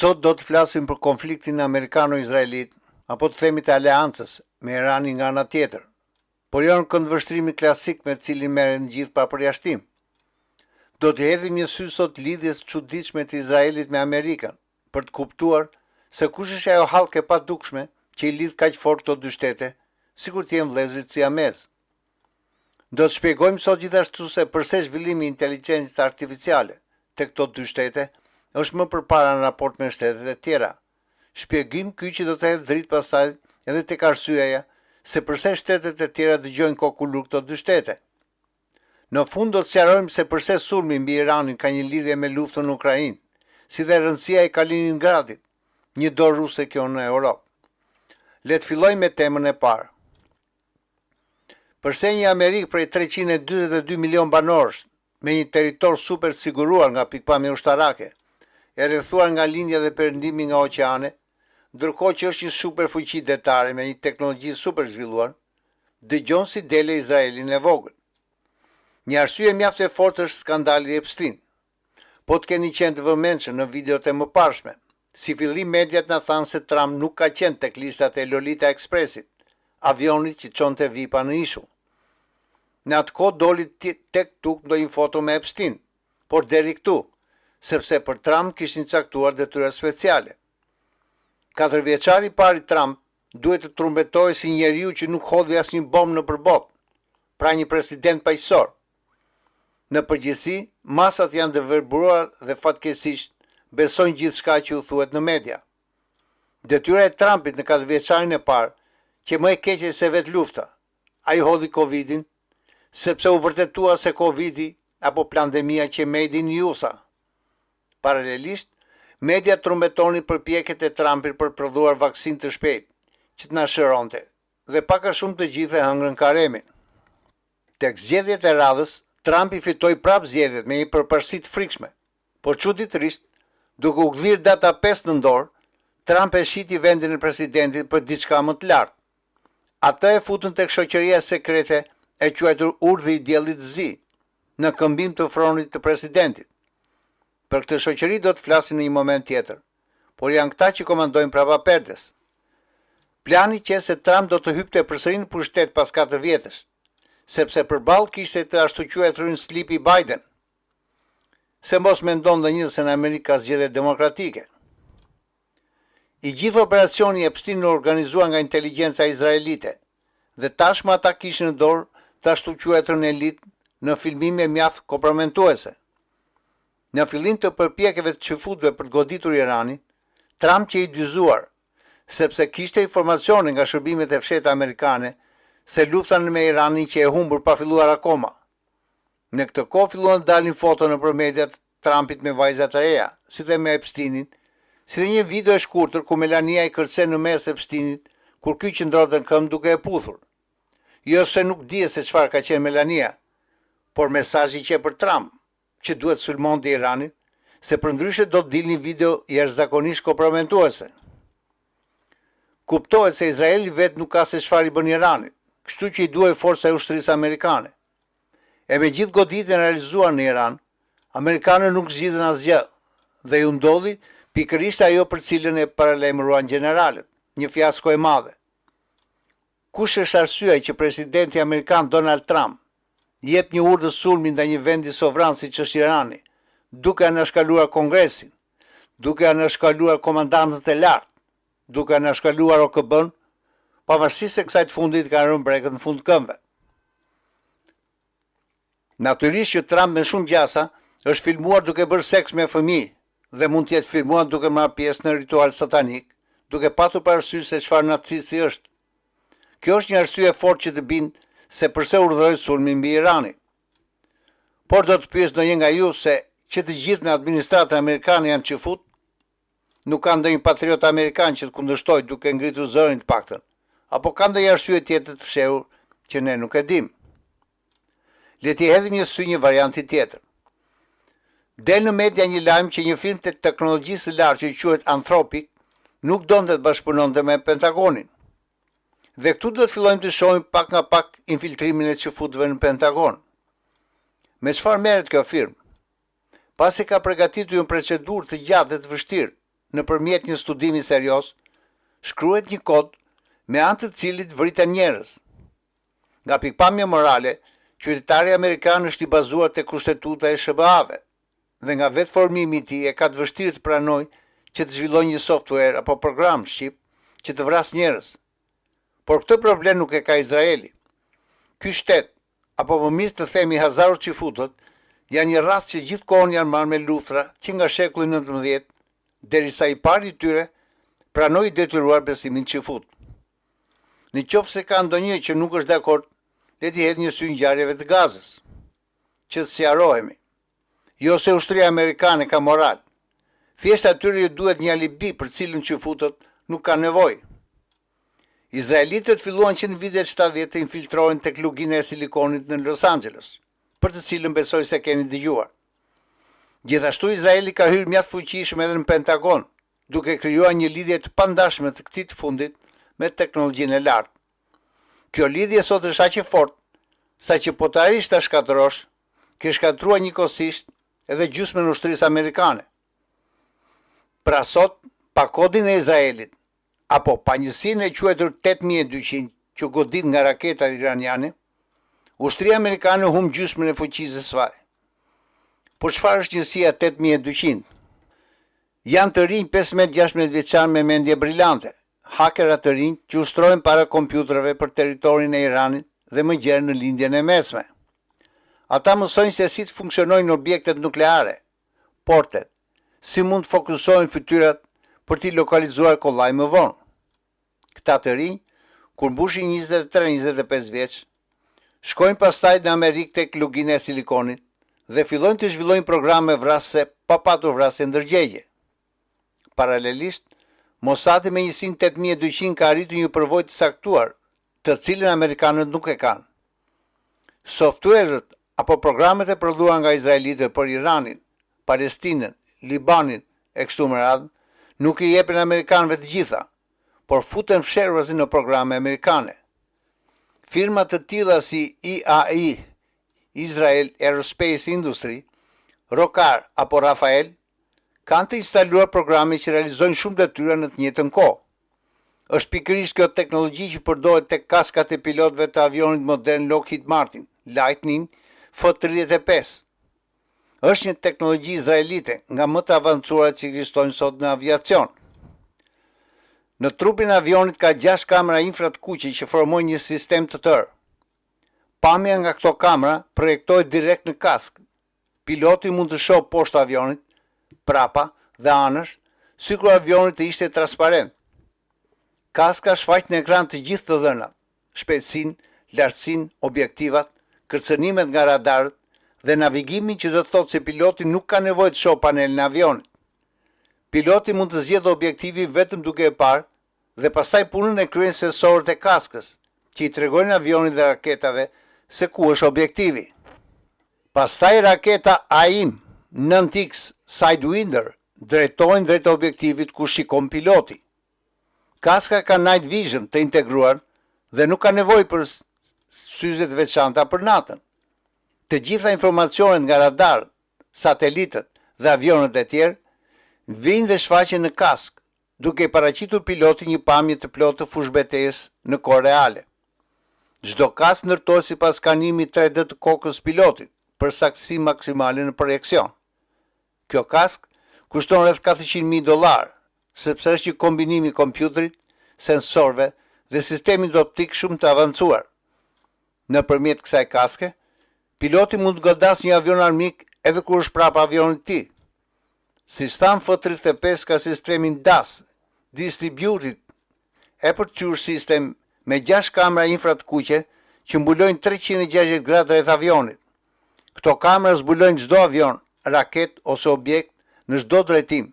Sot do të flasim për konfliktin amerikano-izraelit, apo të themi të aleancës me Iranin nga ana tjetër, por jo në këndvështrimi klasik me cilin merren gjithë pa përjashtim. Do të hedhim një sy sot lidhjes çuditshme të Izraelit me Amerikën, për të kuptuar se kush është ajo hallkë e padukshme që i lidh kaq fort këto dy shtete, sikur të jenë vëllezërit siamez. Do të shpjegojmë sot gjithashtu se pse zhvillimi i inteligjencës artificiale tek këto dy shtete është më përpara në raport me shtetet e tjera. Shpjegim ky që do të hedhë dritë pastaj edhe tek arsyeja se pse shtetet e tjera dëgjojnë kokulur këto dy shtete. Në fund do të sqarojmë se pse sulmi mbi Iranin ka një lidhje me luftën në Ukrainë, si dhe rëndësia e Kaliningradit, një dorë ruse kjo në Europë. Le të fillojmë me temën e parë. Përse një Amerikë prej 342 milion banorësh me një territor super siguruar nga pikpamja ushtarake, e rrethuar nga lindja dhe perëndimi nga oqeane, ndërkohë që është një super fuqi detare me një teknologji super zhvilluar, dëgjon si dele Izraelin e vogël. Një arsye mjaft e fortë është skandali Epstein. Po të keni qenë të vëmendshëm në videot e mëparshme, si fillim mediat na thanë se Trump nuk ka qenë tek listat e Lolita Expressit, avionit që çonte VIP-a në ishull. Në atë kohë doli tek tuk ndonjë foto me Epstein, por deri këtu, sepse për Trump kishin caktuar detyra speciale. 4 vjeçari i parë i Trump duhet të trumbetohej si njeriu që nuk hodhi asnjë bombë nëpër botë, pra një president paqësor. Në përgjithësi, masat janë të verbruar dhe fatkeqësisht besojnë gjithçka që u thuhet në media. Detyra e Trumpit në 4 vjeçarin e parë, që më e keqe se vetë lufta, ai hodhi Covidin, sepse u vërtetua se Covidi apo pandemia që made in USA. Paralelisht, media trumbetoni përpjekjet e Trumpit për prodhuar vaksinë të shpejtë, që të na shëronte, dhe pak a shumë të gjithë e hëngrën karemin. Tek zgjedhjet e radhës, Trump i fitoi prapë zgjedhjet me një përparësi të frikshme, por çuditërisht, duke u gdhir data 5 nëntor, Trump e shiti vendin e presidentit për diçka më të lartë. Ata e futën tek shoqëria sekrete e quajtur Urdhri i Diellit të Zi, në këmbim të fronit të presidentit. Për këtë shoqëri do të flasin në një moment tjetër, por janë këta që komandojnë prapa perdes. Plani që se Trump do të hypte përsëri në pushtet pas 4 vjetësh, sepse përballë kishte të ashtu quajturin Sleepy Biden. Se mos mendon ndonjë se në Amerikë ka zgjedhje demokratike. I gjithë operacioni Epstein u organizuar nga inteligjenca izraelite, dhe tashmë ata kishin në dorë të ashtu quajturën elit në filmime mjaft komprometuese. Në fillim të përpjekjeve të çifutëve për të goditur Iranin, Trump që i dyzuar, sepse kishte informacione nga shërbimet e fshehta amerikane se lufta me Iranin që e humbur pa filluar akoma. Në këtë kohë filluan të dalin foto nëpër mediat Trumpit me vajza të reja, si dhe me Epsteinin, si dhe një video e shkurtër ku Melania i kërcen në mes Epsteinit kur ky qëndronte në këmbë duke e puthur. Jo se nuk dije se çfarë ka qenë Melania, por mesazhi që për Trump, që duhet sulmonte Iranin, se përndryshe do të dilni video jashtëzakonisht komprometuese. Kuptohet se Izraeli vetë nuk ka se çfarë i bën Iranit, kështu që i duhej forca e ushtrisë amerikane. E me gjithë goditjen realizuar në Iran, amerikanët nuk zgjidhen asgjë dhe ju ndodhi pikërisht ajo për cilën e paralajmëruan gjeneralet, një fiasko e madhe. Kush është arsyeja që presidenti amerikan Donald Trump jep një urdhër sulmi ndaj një vendi sovran siç është Irani, duke anashkaluar Kongresin, duke anashkaluar komandantët e lartë, duke anashkaluar OKB-n, pavarësisht se kësaj të fundit ka rënë brekët në fund këmbëve. Natyrisht që Trump me shumë gjasa është filmuar duke bërë seks me fëmijë dhe mund të jetë filmuar duke marrë pjesë në ritual satanik, duke patur parasysh se çfarë nacisti është. Kjo është një arsye e fortë që të bindë se pse urdhëroi sulmin mbi Iranin. Por do të pyes ndonjë nga ju se që të gjithë në administratën amerikane janë çifut? Nuk ka ndonjë patriot amerikan që të kundërshtojë duke ngritur zërin të paktën, apo ka ndonjë arsye tjetër të fshehur që ne nuk e dimë. Le t'i hedhim një sy një varianti tjetër. Del në media një lajm që një firmë të teknologjisë së lartë që quhet Anthropic nuk donte të bashkëpunonte me Pentagonin. Dhe këtu do të fillojmë të shohim pak nga pak infiltrimin e çifutëve në Pentagon. Me çfarë merret kjo firmë? Pasi ka përgatitur një procedurë të gjatë dhe të vështirë nëpërmjet një studimi serioz, shkruhet një kod me anë të cilit vriten njerëz. Nga pikpamja morale, qytetari amerikan është i bazuar te kushtetuta e SBA-ve dhe nga vetë formimi i tij e ka të vështirë të pranojë që të zhvillojë një software apo program shqip që të vras njerëz. Por këtë problem nuk e ka Izraeli. Ky shtet, apo më mirë të themi Hazarut Çifutët, janë një rast që gjithkohon janë marrë me luftra që nga shekulli 19, derisa i pari i tyre pranoi detyruar besimin Çifut. Në qoftë se ka ndonjë që nuk është dakord, le t'i hedhë një sy ngjarjeve të Gazës. Që të sqarohemi. Jo se ushtria amerikane ka moral. Thjesht atyre ju duhet një alibi për cilën Çifutët nuk ka nevojë. Izraelitët filluan që në vitet 70 të infiltrohen tek lugina e silikonit në Los Angeles, për të cilën besoj se keni dëgjuar. Gjithashtu Izraeli ka hyrë mjaft fuqishëm edhe në Pentagon, duke krijuar një lidhje të pandashme të këtij të fundit me teknologjinë e lartë. Kjo lidhje sot është aq e fortë, saqë potërisht ta shkatërrosh, ke shkatruar njëkohësisht edhe gjysmën e ushtrisë amerikane. Pra sot, pa kodin e Izraelit, apo pa njësinë e quajtur 8200 që godit nga raketat iraniane, ushtria amerikane humb gjysmën e fuqisë së saj. Por çfarë është njësia 8200? Janë të rinj 15-16 vjeçar me mendje brillante, hakerat të rinj që ushtrohen para kompjuterave për territorin e Iranit dhe më gjerë në lindjen e mesme. Ata mësojnë se si të funksionojnë objektet nukleare, portet, si mund të fokusohen fytyrat për t'i lokalizuar kollaj më vonë. Këta të rinj, kur mbushin 23-25 vjeç, shkojnë pastaj në Amerikë tek lugina e silikonit dhe fillojnë të zhvillojnë programe vrasëse pa patur vrasje ndërgjegje. Paralelisht, Mossadi me njësinë 8200 ka arritur një përvojë të saktuar, të cilën amerikanët nuk e kanë. Softwarët apo programet e prodhuara nga izraelitët për Iranin, Palestinën, Libanin e kështu me radhë, nuk i jepen amerikanëve të gjitha, por futen fsheruesi në programe amerikane. Firma të tilla si IAI, Israel Aerospace Industry, Rokar apo Rafael, kanë të instaluar programe që realizojnë shumë detyra në të njëjtën kohë. Është pikërisht kjo teknologji që përdoret tek kaskat e pilotëve të avionit modern Lockheed Martin, Lightning F-35. Është një teknologji izraelite nga më të avancuara që ekzistojnë sot në aviacion. Në trupin e avionit ka 6 kamera infratë që formojnë një sistem të tërë. Pamja nga këto kamera projektohet direkt në kask. Piloti mund të shohë poshtë avionit, prapa dhe anësh, sikur avioni të ishte transparent. Kaska shfaq në ekran të gjithë të dhënat, shpejtësinë, lartësinë, objektivat, kërcënimet nga radarët dhe navigimin që do të thotë se piloti nuk ka nevojë të shohë panelin e avionit. Piloti mund të zgjedhë objektivi vetëm duke e parë dhe pastaj punën e kryejnë sensorët e kaskës, që i tregojnë avionit dhe raketave se ku është objektivi. Pastaj raketa AIM 9X Sidewinder drejtohen drejt objektivit ku shikon piloti. Kaska ka night vision të integruar dhe nuk ka nevojë për syze të veçanta për natën. Të gjitha informacionet nga radarët, satelitët dhe avionët e tjerë vijnë dhe shfaqen në kask, duke paraqitur pilotit një pamje të plotë të fushbetejës në kohë reale. Çdo kask ndërtohet sipas skanimit 3D të kokës pilotit për saktësi maksimale në projekcion. Kjo kask kushton rreth $400,000, sepse është një kombinim i kompjuterit, sensorëve dhe sistemit optik shumë të avancuar. Nëpërmjet kësaj kaske, piloti mund të godasë një avion armik edhe kur është prapa avionit të tij. Sistem F-35 ka sistemin DAS, Distributed Aperture System, me 6 kamera infratë që mbulojnë 360 gradë rreth avionit. Këto kamera zbulojnë çdo avion, raket ose objekt në çdo drejtim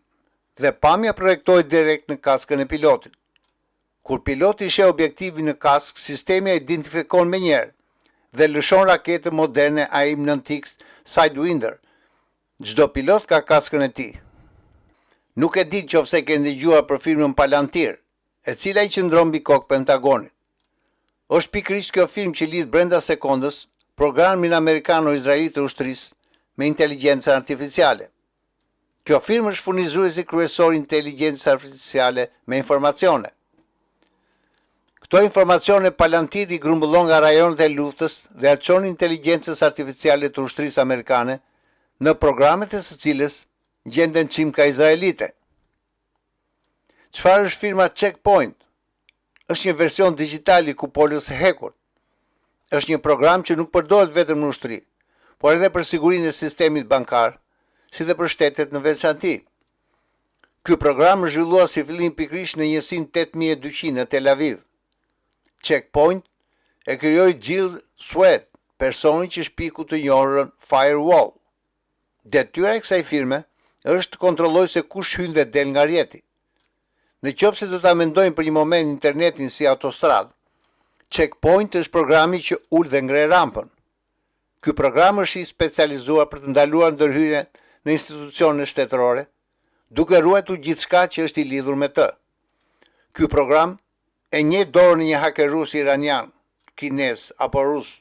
dhe pamja projektohet direkt në kaskën e pilotit. Kur piloti sheh objektivin në kask, sistemi e identifikon menjëherë dhe lëshon raketën moderne AIM 9X Sidewinder. Çdo pilot ka kaskën e tij. Nuk e di nëse keni dëgjuar për filmin Palantir, e cila i qëndron mbi kokë Pentagonit. Është pikërisht kjo film që lidh brenda sekondës programin amerikano-izraelit të ushtrisë me inteligjencën artificiale. Kjo firmë është furnizuesi kryesor i inteligjencës artificiale me informacione. Këto informacione palantiri grumbullon nga rajonet e luftës dhe aqon inteligjencës artificiale të ushtrisë amerikane në programet e së cilës gjenden çimka izraelite. Çfarë është firma Checkpoint? Është një version digital i kupolës së hekur. Është një program që nuk përdoret vetëm në ushtri, por edhe për sigurinë e sistemit bankar, si dhe për shtetet në veçanti. Ky program është zhvilluar si fillim pikërisht në njësinë 8200 në Tel Aviv. Checkpoint e krijoi Jill Sweat, personi që shpiku të njohur Firewall. Detyra e kësaj firme është të kontrollojë se kush hyn dhe del nga rrjeti. Në qoftë se do ta mendojmë për një moment internetin si autostradë, Checkpoint është programi që ul dhe ngre rampën. Ky program është i specializuar për të ndaluar ndërhyrjen në institucione shtetërore, duke ruajtur gjithçka që është i lidhur me të. Ky program e njeh dorën e një hakerus iranian, kinez apo rus,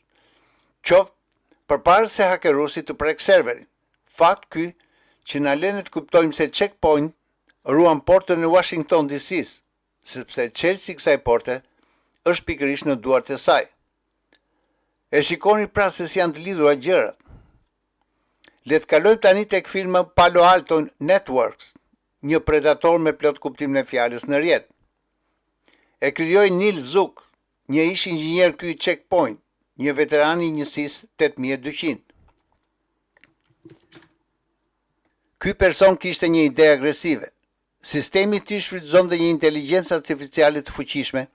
qoftë përpara se hakerusi të prek serverin. Fakt ky që na lën të kuptojmë se Checkpoint ruan portën në Washington DC-s, sepse çelësi i kësaj porte është pikërisht në duart e saj. E shikoni pra se si janë të lidhura gjërat. Le të kalojmë tani tek firma Palo Alto Networks, një predator me plot kuptimin e fjalës në rrjet. E krijoi Neil Zook, një ish inxhinier ky Checkpoint, një veteran i njësisë 8200. Ky person kishte një ide agresive. Sistemi i tij shfrytëzonte një inteligjencë artificiale të fuqishme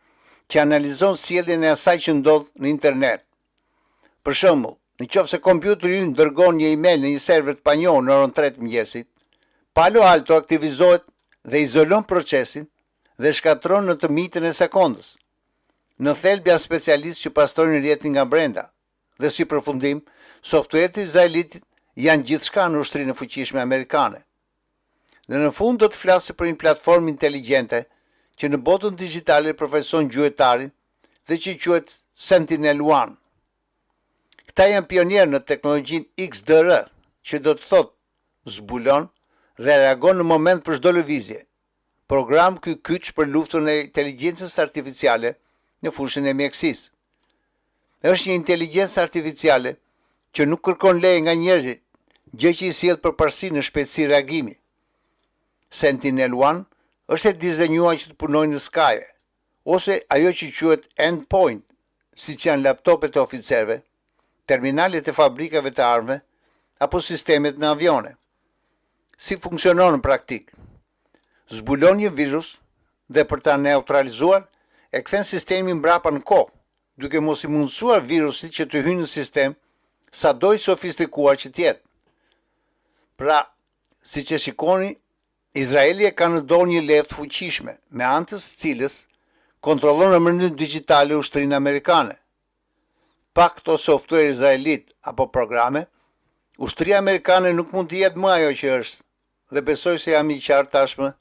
që analizon sjelljen e asaj që ndodh në internet. Për shembull, nëse kompjuteri ynë dërgon një email në një server të panjohur në orën 3 të mëngjesit, Palo Alto aktivizohet dhe izolon procesin dhe shkatron në të mitën e sekondës. Në thelb janë specialistë që pastrojnë rrjetin nga brenda dhe si përfundim, software-të izraelitit janë gjithçka në ushtrinë e fuqishme amerikane. Dhe në fund do të flasë për një platformë inteligjente që në botën digjitale profeson gjuetarin dhe që quhet SentinelOne. Këta janë pionierë në teknologjinë XDR, që do të thotë zbulon dhe reagon në moment për çdo lëvizje. Program ky kyç për luftën e inteligjencës artificiale në fushën e mjekësisë. Është një inteligjencë artificiale që nuk kërkon leje nga njerëzit, gjë që i sjell përparësi në shpejtësi reagimi. SentinelOne është e dizenjuar që të punojë në skaje, ose ajo që quhet endpoint, siç janë laptopet e oficerëve, terminalet e fabrikave të armëve apo sistemet në avione. Si funksionon në praktik? Zbulon një virus dhe për ta neutralizuar e kthen sistemin mbrapa në kohë, duke mos i mundësuar virusit që të hyjë në sistem sado i sofistikuar që të jetë. Pra, siç e shikoni, Izraeli e ka në dorë një levë fuqishme, me anë të cilës kontrollon në mënyrë digjitale ushtrinë amerikane. Pa këto software izraelit apo programe, ushtria amerikane nuk mund të jetë më ajo që është, dhe besoj se jam i qartë tashmë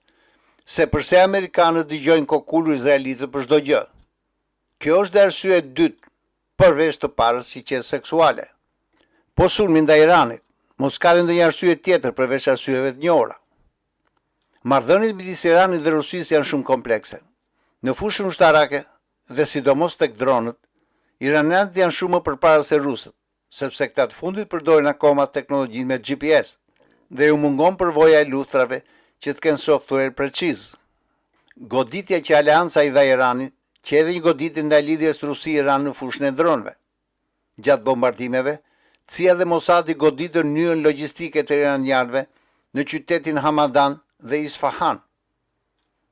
se përse amerikanët dëgjojnë kokullu izraelitë për çdo gjë. Kjo është dhe arsye e dytë, përveç të parës si qenë seksuale. Po sulmi ndaj Iranit, mos ka ndonjë arsye tjetër përveç arsyeve të njohura. Marrëdhëniet midis Iranit dhe Rusisë janë shumë komplekse. Në fushën ushtarake dhe sidomos tek dronët, iranianët janë shumë më përpara se rusët, sepse këta të fundit përdorin akoma teknologjinë me GPS dhe u mungon përvoja e luftrave që të kenë software preciz. Goditja që aleanca i dha Iranit, që edhe një goditje ndaj lidhjes Rusi-Iran në fushën e dronëve. Gjatë bombardimeve, CIA dhe Mossadi goditën mënyrën logjistike të iranianëve në qytetin Hamadan dhe Isfahan.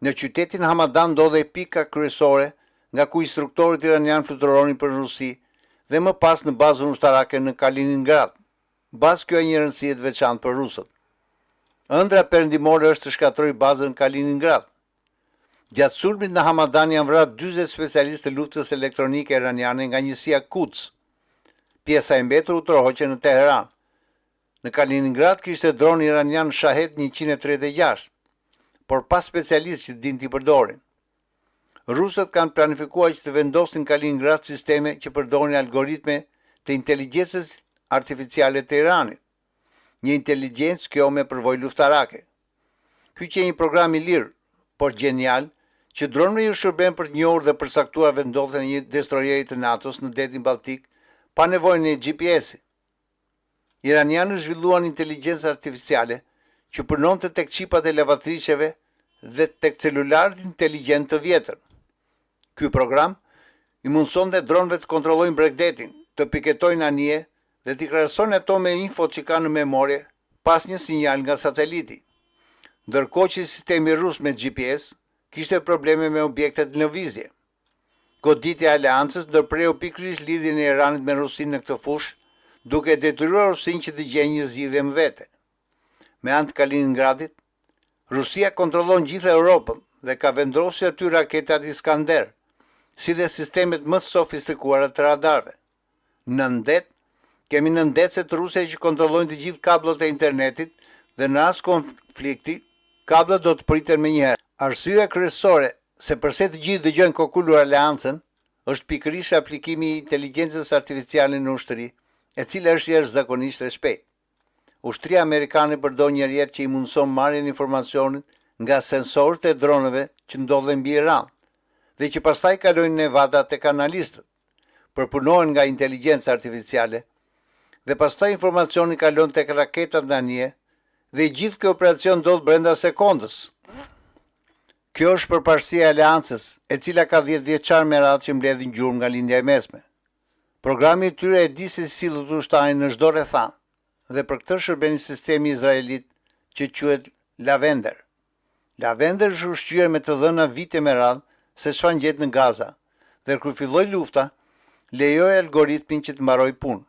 Në qytetin Hamadan ndodhej pika kryesore nga ku instruktorët iranian fluturonin për Rusi dhe më pas në bazën ushtarake në Kaliningrad. Bazë kjo e një rëndësie të veçantë për rusët. Ëndra perëndimore është të shkatërrojë bazën në Kaliningrad. Gjatë sulmit në Hamadan janë vrarë 40 specialistë të luftës elektronike iraniane nga njësia Quds. Pjesa e mbetur u tërhoqe në Teheran. Në Kaliningrad kishte dron iranian Shahed 136, por pas specialistë që din t'i përdorin. Rusët kanë planifikuar që të vendosin Kaliningrad sisteme që përdorin algoritme të inteligjencës artificiale të Iranit. Një inteligjencë kjo me përvojë luftarake, Ky që një program i lirë, por genial, që dronëve ju shërben për të njohur dhe përsaktuar vendodhjen e një destrojeri të NATO-s në detin Baltik pa nevojën e GPS-it. Iranianët zhvilluan inteligjencë artificiale që punonte tek qipat e lavatrisheve dhe tek celularët inteligjent të vjetër. Ky program i mundsonte dronëve të kontrollojnë Bregdetin, të piketojnë anije dhe t'i krahasojnë ato me infot që kanë në memorie pas një sinjal nga sateliti. Ndërkohë që sistemi rus me GPS kishte probleme me objektet në lëvizje. Goditja e aleancës ndërpreu pikërisht lidhjen e Iranit me Rusinë në këtë fushë, duke detyruar Rusinë që të gjejë një zgjidhje më vete. Me anë të Kaliningradit, Rusia kontrollon gjithë Europën dhe ka vendosur aty raketat Iskander, si dhe sistemet më sofistikuara të radarëve. Në ndet, kemi nëndecet ruse që kontrollojnë të gjithë kablot e internetit dhe në rast konflikti, kablët do të priten menjëherë. Arsyeja kryesore se përse të gjithë dëgjojnë kokullur aleancën është pikërisht aplikimi i inteligjencës artificiale në ushtri, e cila është jashtëzakonisht e shpejtë. Ushtria amerikane përdor një rjet që i mundson marrjen e informacionit nga sensorët e dronëve që ndodhen mbi Iran dhe që pastaj kalojnë nevada tek analistët, përpunohen nga inteligjenca artificiale dhe pastaj informacioni kalon tek raketat anije dhe i gjithë ky operacion ndodh brenda sekondës. Kjo është përparësia e aleancës, e cila ka 10 vjeçar me radhë që mbledhin gjurmë nga lindja e mesme. Programi i tyre e di se si sillet ushtarin në çdo rrethan, dhe për këtë shërben sistemi izraelit që quhet Lavender. Lavender është ushqyer me të dhëna vite me radhë se çfarë ngjet në Gaza, dhe kur filloi lufta, lejoi algoritmin që të mbaroj punë.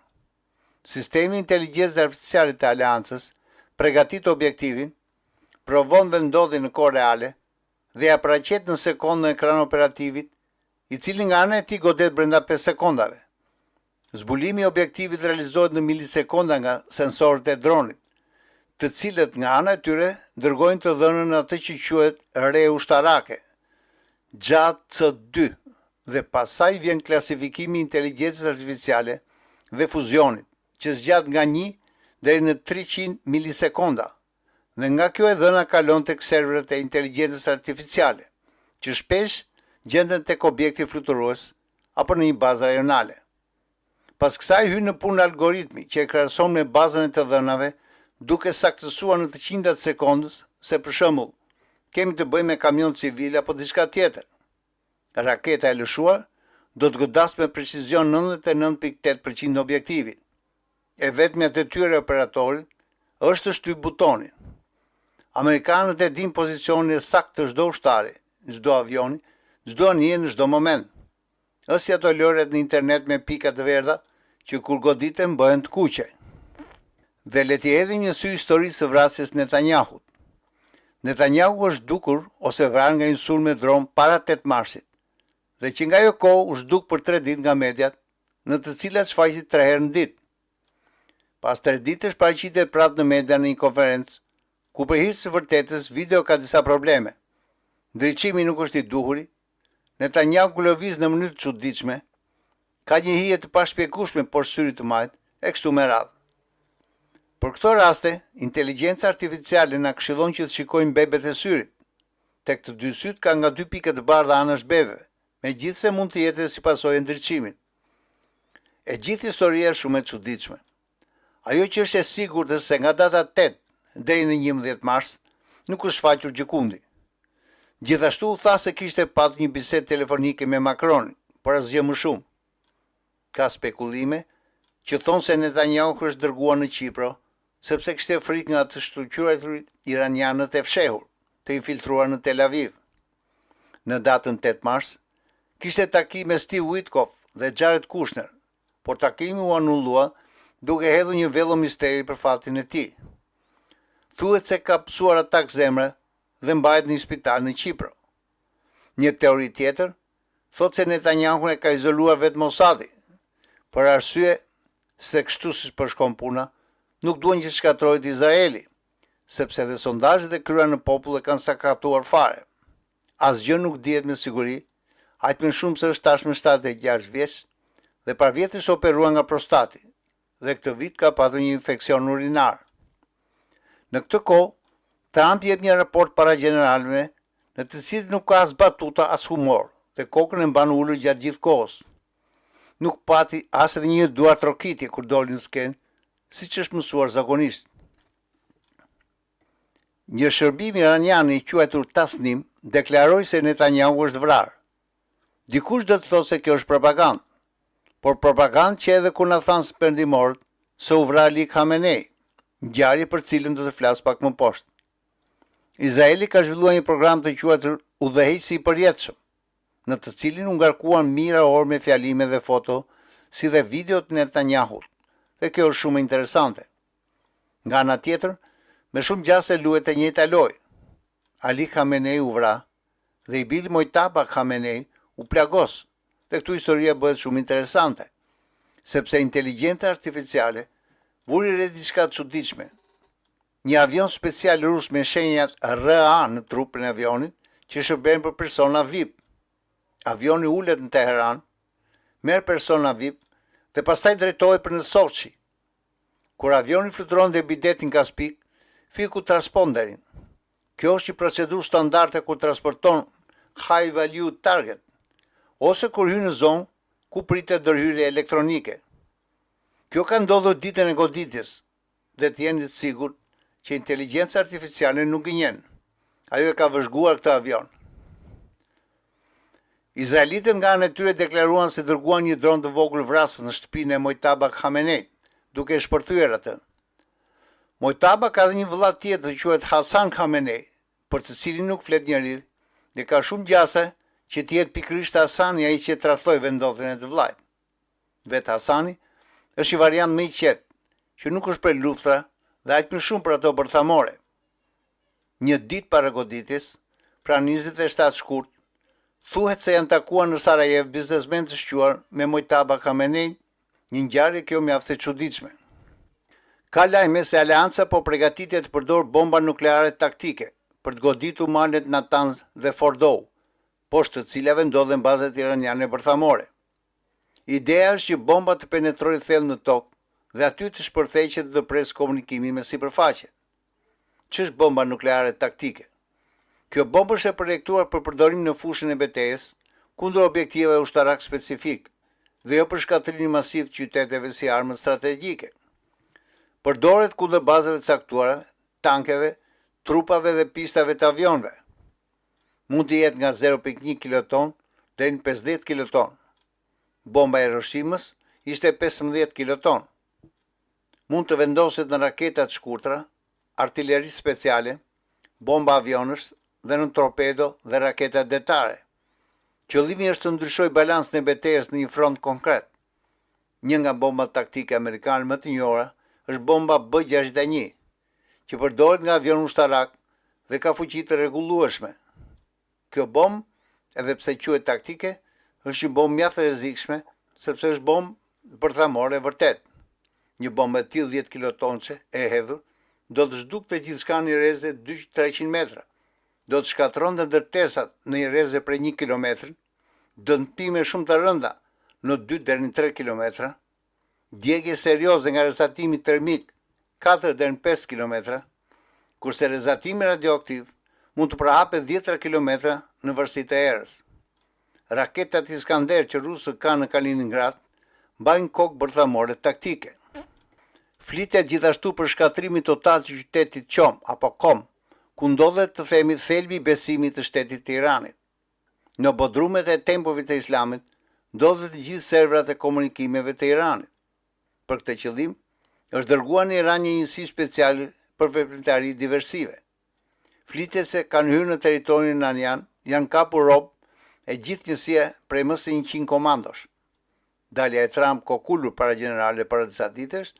Sistemi i inteligjencës artificiale të aleancës përgatit objektivin, provon vendodhjen në kohë reale dhe ja paraqet në sekondë në ekran operativit, i cili nga ana e tij godet brenda 5 sekondave. Zbulimi i objektivit realizohet në milisekonda nga sensorët e dronit, të cilët nga ana e tyre dërgojnë të dhënën atë që quhet re ushtarake, GAC-2, dhe pasaj vjen klasifikimi i inteligjencës artificiale dhe fuzionit, që zgjat nga 1 deri në 300 milisekonda. Dhe nga kjo e dhëna kalon tek serverët e inteligjencës artificiale, që shpesh gjenden tek objekti fluturues apo në një bazë rajonale. Pas kësaj hyn në punë algoritmi që e krahason me bazën e të dhënave, duke saktësuar në të qindrat sekondës se për shembull kemi të bëjmë me kamion civil apo diçka tjetër. Raketa e lëshuar do të godas me precizion 99.8% objektivin. E vetmja detyrë e operatorit është të shtyp butonin. Amerikanët e din pozicionin e saktë të çdo ushtari, çdo avioni, çdo anije në çdo moment. Është si ato lojrat në internet me pika të verdha që kur goditen bëhen të kuqe. Dhe le t'i hedhim një sy historisë së vrasjes Netanyahut. Netanyahu është dukur ose vrarë nga një sulm me dron para 8 marsit, dhe që nga ajo kohë u zhduk për 3 ditë nga mediat, në të cilat shfaqet 3 herë në ditë. Pas 3 ditësh paraqitet prapë në media në një konferencë, ku për hir të së vërtetës video ka disa probleme. Ndriçimi nuk është i duhuri, Netanyahu lëviz në mënyrë të çuditshme, ka një hije të pashpjegueshme poshtë syrit të majt, e kështu me radhë. Për këto raste, inteligjenca artificiale na këshillon që të shikojmë bebet e syrit. Tek të dy syt ka nga 2 pikë të bardha anash bebeve, megjithse mund të jetë si pasojë e ndriçimit. E gjithë historia është shumë e çuditshme. Ajo që është e sigurt është se nga data 8 deri në 11 mars nuk është shfaqur gjikundi. Gjithashtu u tha se kishte patur një bisedë telefonike me Macronin, por asgjë më shumë. Ka spekulime që thonë se Netanyahu është dërguar në Kipro, sepse kishte frikë nga të shtuqyruarit iranianët e fshehur, të infiltruar në Tel Aviv. Në datën 8 mars, kishte takim me Steve Witkoff dhe Jared Kushner, por takimi u anullua duke hedhur një vello misteri për fatin e tij. Thuhet se ka psuar atak zemre dhe mbahet në një spital në Kipro. Një teori tjetër thotë se Netanyahu e ka izoluar vetë Mossadi, për arsye se kështu si përshkon puna, nuk duan që shkatërrohet Izraeli, sepse dhe sondazhet e kryera në popull e kanë sakatuar fare. Asgjë nuk dihet me siguri, aq më shumë se është tashmë 76 vjeç dhe par vjetësh operuar nga prostati, dhe këtë vit ka patur një infeksion urinar. Në këtë kohë, Trump jep një raport para generalëve, në të cilët nuk ka as batuta as humor, dhe kokën e mban ulur gjatë gjithë kohës. Nuk pati as edhe një duar trokitje kur doli në skenë, siç është mësuar zakonisht. Një shërbim iranian i quajtur Tasnim deklaroi se Netanyahu është vrarë. Dikush do të thotë se kjo është propagandë, por propagandë që edhe kur na thanë së perëndimorët se u vra Ali Khamenei, ngjarje për cilën do të flas pak më poshtë. Izraeli ka zhvilluar një program të quajtur udhëheqësi i përjetshëm, në të cilin u ngarkuan mijëra orë me fjalime dhe foto, si dhe video të Netanyahut, dhe kjo është shumë interesante. Nga ana tjetër, me shumë gjase luhet e njëjta lojë. Ali Khamenei u vra dhe i bili Mojtaba Khamenei u plagos, dhe këtu historia bëhet shumë interesante, sepse inteligjenta artificiale vuri re diçka të çuditshme. Një avion special rus me shenjat RA në trupin e avionit që shërben për persona VIP. Avioni ulet në Teheran, merr persona VIP dhe pastaj drejtohet për në Sochi. Kur avioni fluturon dhe bidetin Kaspik, fiku transponderin. Kjo është një procedurë standarde kur transporton high value target, ose kur hyn në zonë ku pritet ndërhyrje elektronike. Kjo ka ndodhur ditën e goditjes, dhe të jeni të sigurt që inteligjenca artificiale nuk gënjen. Ajo e ka vëzhguar këtë avion. Izraelitët nga anë e tyre deklaruan se dërguan një dron të vogël vrasës në shtëpinë e Mojtaba Khameneit, duke e shpërthyer atë. Mojtaba ka dhe një vëlla tjetër që quhet Hasan Khamenei, për të cilin nuk flet njeri, dhe ka shumë gjasa që të jetë pikërisht Hasani ai që tradhtoi vendodhjen e të vllajt. Vetë Hasani është një variant më i qetë, që nuk është për luftra dhe aq më shumë për ato bërthamore. Një ditë para goditjes, pra 27 shkurt, thuhet se janë takuar në Sarajev biznesmen të shquar me Mojtaba Khamenei, një ngjarje kjo mjaft e çuditshme. Ka lajme se Aleanca po përgatitet të përdor bomba nukleare taktike për të goditur malet Natanz dhe Fordow, poshtë të cilave ndodhen bazat iraniane bërthamore. Ideja është që bomba të penetrojë thellë në tokë dhe aty të shpërtheqet dhe të presë komunikimin me sipërfaqe. Ç'është bomba nukleare taktike? Kjo bombë është e projektuar për përdorim në fushën e betejës kundër objektiveve ushtarak specifik dhe jo për shkatërimin masiv të qyteteve si armë strategjike. Përdoret kundër bazave të caktuara, tankeve, trupave dhe pistave të avionëve. Mund të jetë nga 0.1 kiloton deri në 50 kiloton. Bomba e Hiroshimës ishte 15 kiloton. Mund të vendoset në raketa të shkurtra, artilleri speciale, bomba avionësh dhe në torpedo dhe raketa detare. Qëllimi është të ndryshojë balancin e betejës në një front konkret. Një nga bombat taktike amerikane më të njohura është bomba B-61, që përdoret nga avion ushtarak dhe ka fuqi të rregullueshme. Kjo bombë, edhe pse quhet taktike, është një bombë mjaft e rrezikshme, sepse është bombë bërthamore vërtet. Një bombë e tillë 10 kilotonçe e hedhur do të zhdukte gjithçka në një rrezë 200-300 metra. Do të shkatronte ndërtesat në një rrezë prej 1 kilometri, dëmtime shumë të rënda në 2 deri në 3 kilometra, djegje serioze nga rrezatimi termik 4 deri në 5 kilometra, kurse rrezatimi radioaktiv mund të prahapet 10 kilometra në vërsitë e erës. Raketat Iskander që rusët kanë në Kaliningrad mbajnë kokë bërthamore taktike. Flitet gjithashtu për shkatrimin total të qytetit Qom apo Kom, ku ndodhet të themi thelbi i besimit të shtetit të Iranit. Në bodrumet e tempujve të Islamit ndodhet të gjithë servrat e komunikimeve të Iranit. Për këtë qëllim, është dërguar në Iran një njësi speciale për veprimtari diversive. Flitet se kanë hyrë në territorin iranian, janë kapur robë e gjithë njësia prej më se 100 komandosh. Dalja e Trump kokullur para generale para disa ditësh,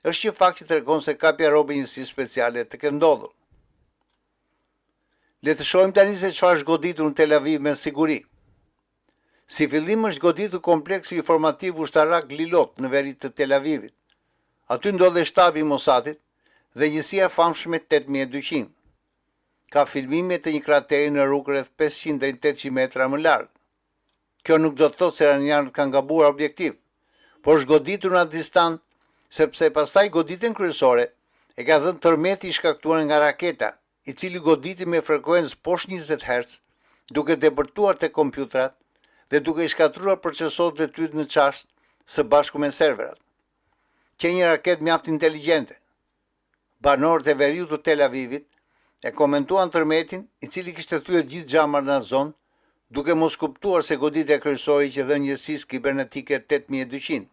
është një fakt që tregon se kapja robe njësi speciale të ketë ndodhur. Le të shohim tani se çfarë është goditur në Tel Aviv me siguri. Si fillim është goditur kompleksi informativ ushtarak Glilot në veri të Tel Avivit. Aty ndodhe shtabi i Mossadit dhe njësia famshme 8200. Ka filmime të një krateri në rrugë rreth 500 deri 800 metra më larg. Kjo nuk do të thotë se iranianët kanë gabuar objektiv, por është goditur në atë distancë sepse pastaj goditjen kryesore e ka dhënë tërmeti i shkaktuar nga raketa i cili goditi me frekuencë poshtë 20 Hz, duke depërtuar te kompjuterat dhe duke i shkatruar procesorët e tyre në çast së bashku me serverat. Që një raketë mjaft inteligjente. Banorët e veriut të Tel Avivit e komentuan tërmetin i cili kishte thyer gjithë xhamar në zonë, duke mos kuptuar se goditja kryesore që dhënë njësisë kibernetike 8200.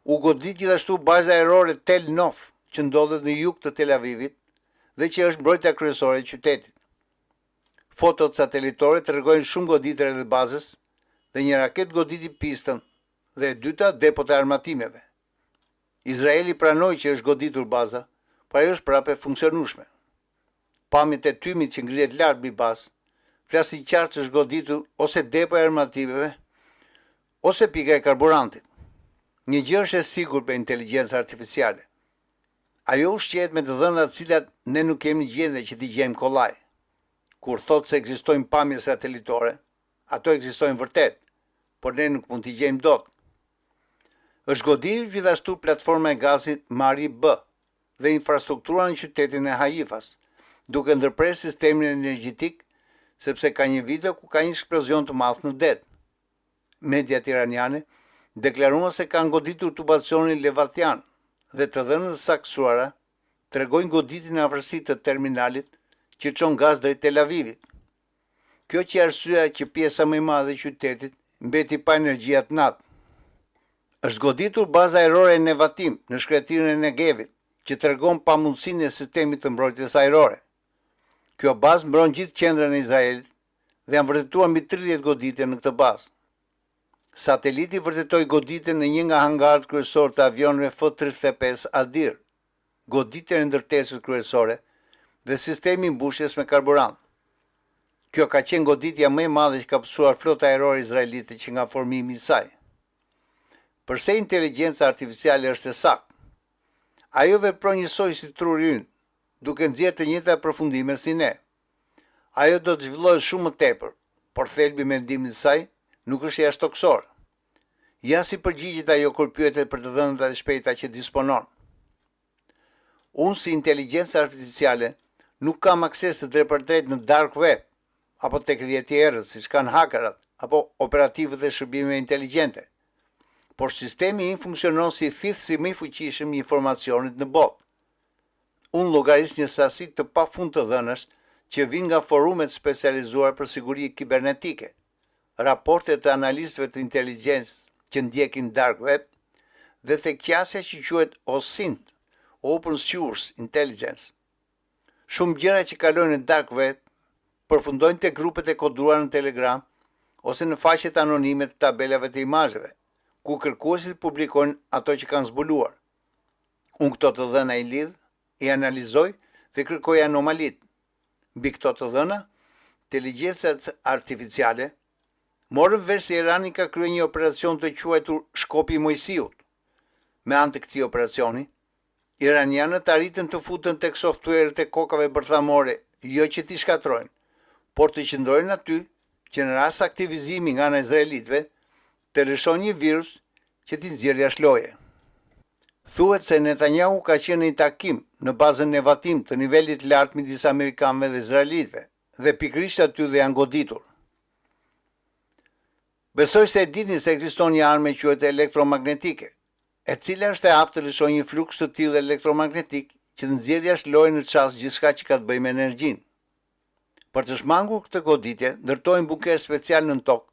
U godit gjithashtu baza aerore Tel Nof, që ndodhet në jug të Tel Avivit dhe që është mbrojtja kryesore e qytetit. Fotot satelitore tregojnë shumë goditje rreth bazës dhe një raketë goditi pistën dhe e dyta depot e armatimeve. Izraeli pranoi që është goditur baza, por ajo është prapë funksionueshme. Pamjet e tymit që ngrihet lart mbi bazë flasin qartë se është goditur ose depo e armatimeve ose pika e karburantit. Një gjë është e sigurt për inteligjencën artificiale. Ajo ushqehet me të dhënat të cilat ne nuk kemi gjendje që t'i gjejmë kollaj. Kur thotë se ekzistojnë pamje satelitore, ato ekzistojnë vërtet, por ne nuk mund t'i gjejmë dot. Është goditur gjithashtu platforma e gazit Mari B dhe infrastruktura në qytetin e Haifas, duke ndërprerë sistemin energjetik sepse ka një video ku ka një eksplozion të madh në det. Mediat iraniane deklaruan se kanë goditur tubacionin Levatian dhe të dhënat e saktuara tregojnë goditjen në afërsi të terminalit që çon gaz drejt Tel Avivit. Kjo që arsyeja që pjesa më e madhe e qytetit mbeti pa energji atë natë. Është goditur baza aerore e Nevatim në shkretirën e Negevit, që tregon pamundësinë e sistemit të mbrojtjes ajrore. Kjo bazë mbron gjithë qendrën e Izraelit dhe janë vërtetuar mbi 30 goditje në këtë bazë. Sateliti vërtetoi goditjen në një nga hangarët kryesor të avionëve F-35 Adir, goditjen e ndërtesës kryesore dhe sistemi mbushjes me karburant. Kjo ka qenë goditja më e madhe që ka pësuar flota aerore izraelite që nga formimi i saj. Përse inteligjenca artificiale është e saktë? Ajo vepron njësoj si truri ynë, duke nxjerrë të njëjta përfundime si ne. Ajo do të zhvillohet shumë më tepër, por thelbi i mendimit të saj nuk është jashtëtoksor. Ja si përgjigjet ajo kur pyetet për të dhënat e shpejta që disponon. Unë si inteligjenca artificiale nuk kam akses të drejtpërdrejt në dark web apo tek rrjeti errët siç kanë hakerat apo operativët e shërbimeve inteligjente. Por sistemi im funksionon si thithësi më i fuqishëm i informacionit në botë. Unë llogaris një sasi të pafund të dhënash që vijnë nga forumet specializuar për siguri kibernetike, raportet të analistëve të inteligjencës që ndjekin dark web dhe tek qasja që quhet OSINT, Open Source Intelligence. Shumë gjëra që kalojnë në dark web përfundojnë te grupet e koduara në Telegram ose në faqet anonime të tabelave të imazheve, ku kërkuesit publikojnë ato që kanë zbuluar. Unë këto të dhëna i lidh, i analizoj dhe kërkoj anomalit. Mbi këto të dhëna, inteligjencat artificiale morën vesh se Irani ka kryer një operacion të quajtur Shkopi i Mojsiut. Me anë të këtij operacioni, iranianët arritën të futen tek softwarët e kokave bërthamore, jo që t'i shkatrojnë, por të qëndrojnë aty që në rast aktivizimi nga ana izraelitëve të lëshon një virus që t'i nxjerrë jashtë loje. Thuhet se Netanyahu ka qenë në një takim në bazën Nevatim të nivelit lartë midis amerikanëve dhe izraelitëve dhe pikërisht aty dhe janë goditur. Besoj se e dini se ekziston një armë që quhet elektromagnetike, e cila është e aftë të lëshojë një fluks të tillë elektromagnetik që të nxjerrë jashtë lojë në çast gjithçka që ka të bëjë me energjinë. Për të shmangur këtë goditje, ndërtojnë bunker special nën tokë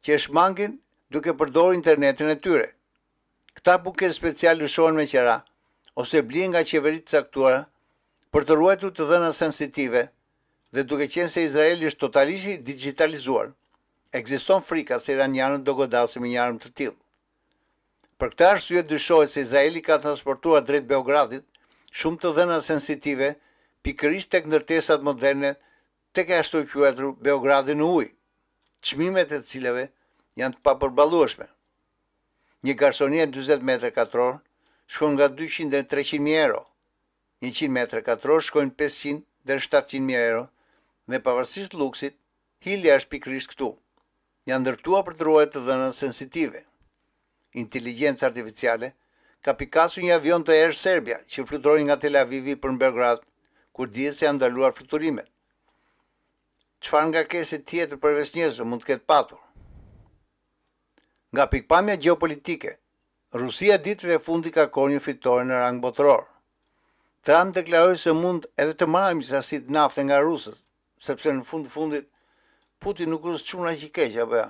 që e shmangin duke përdorur internetin e tyre. Këta bunker special lëshohen me qera ose blihen nga qeveritë caktuara për të ruajtur të dhëna sensitive dhe duke qenë se Izraeli është totalisht digitalizuar, ekziston frika se iranianët do godasin me një armë të tillë. Për këtë arsye dyshohet se Izraeli ka transportuar drejt Beogradit shumë të dhëna sensitive pikërisht tek ndërtesat moderne tek ashtu quajtur Beogradi në ujë, çmimet e cilave janë të papërballueshme. Një garsonie 40 metra katror shkon nga 200 deri 300.000 euro. 100 metra katror shkojnë 500 deri 700.000 euro dhe pavarësisht luksit, hilja është pikërisht këtu. Janë ndërtuar për të ruajtur të dhënat sensitive. Inteligjenca artificiale ka pikasur një avion të Air Serbia që fluturoi nga Tel Avivi për Beograd, kur dihet se janë ndaluar fluturimet. Çfarë ngarkesë tjetër përveç njerëzve mund të ketë patur? Nga pikpamja gjeopolitike, Rusia ditëve e fundit ka kërkuar një fitore në rang botëror. Trump deklaroi se mund edhe të marrim sasi nafte nga rusët, sepse në fundit Putin nuk është çuna që keq apo ja.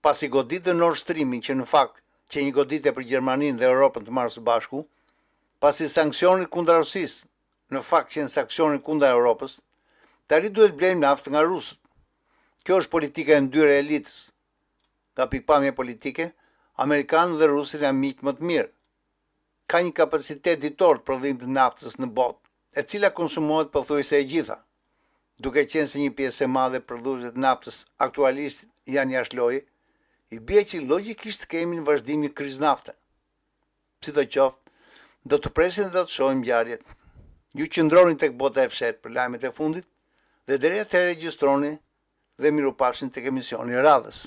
Pasi goditën Nord Streamin që në fakt që një goditje për Gjermaninë dhe Europën të marrë së bashku, pasi sanksionit kundër Rusisë, në fakt që në sanksionit kundër Europës, tani duhet blejmë naftë nga rusët. Kjo është politika e ndyrë e elitës. Nga pikpamje politike, Amerikanët dhe Rusët janë miq më të mirë. Ka një kapacitet ditor të prodhimit të naftës në botë, e cila konsumohet pothuajse e gjitha. Duke qenë se një pjesë e madhe e prodhuesve të naftës aktualisht janë jashtë loje, i bie që logjikisht kemi në vazhdim një krizë nafte. Sidoqoftë, do të presim dhe do të shohim ngjarjet. Ju qëndroni tek bota e fshehtë për lajmet e fundit dhe deri atëherë regjistroni dhe mirupafshim tek emisioni i radhës.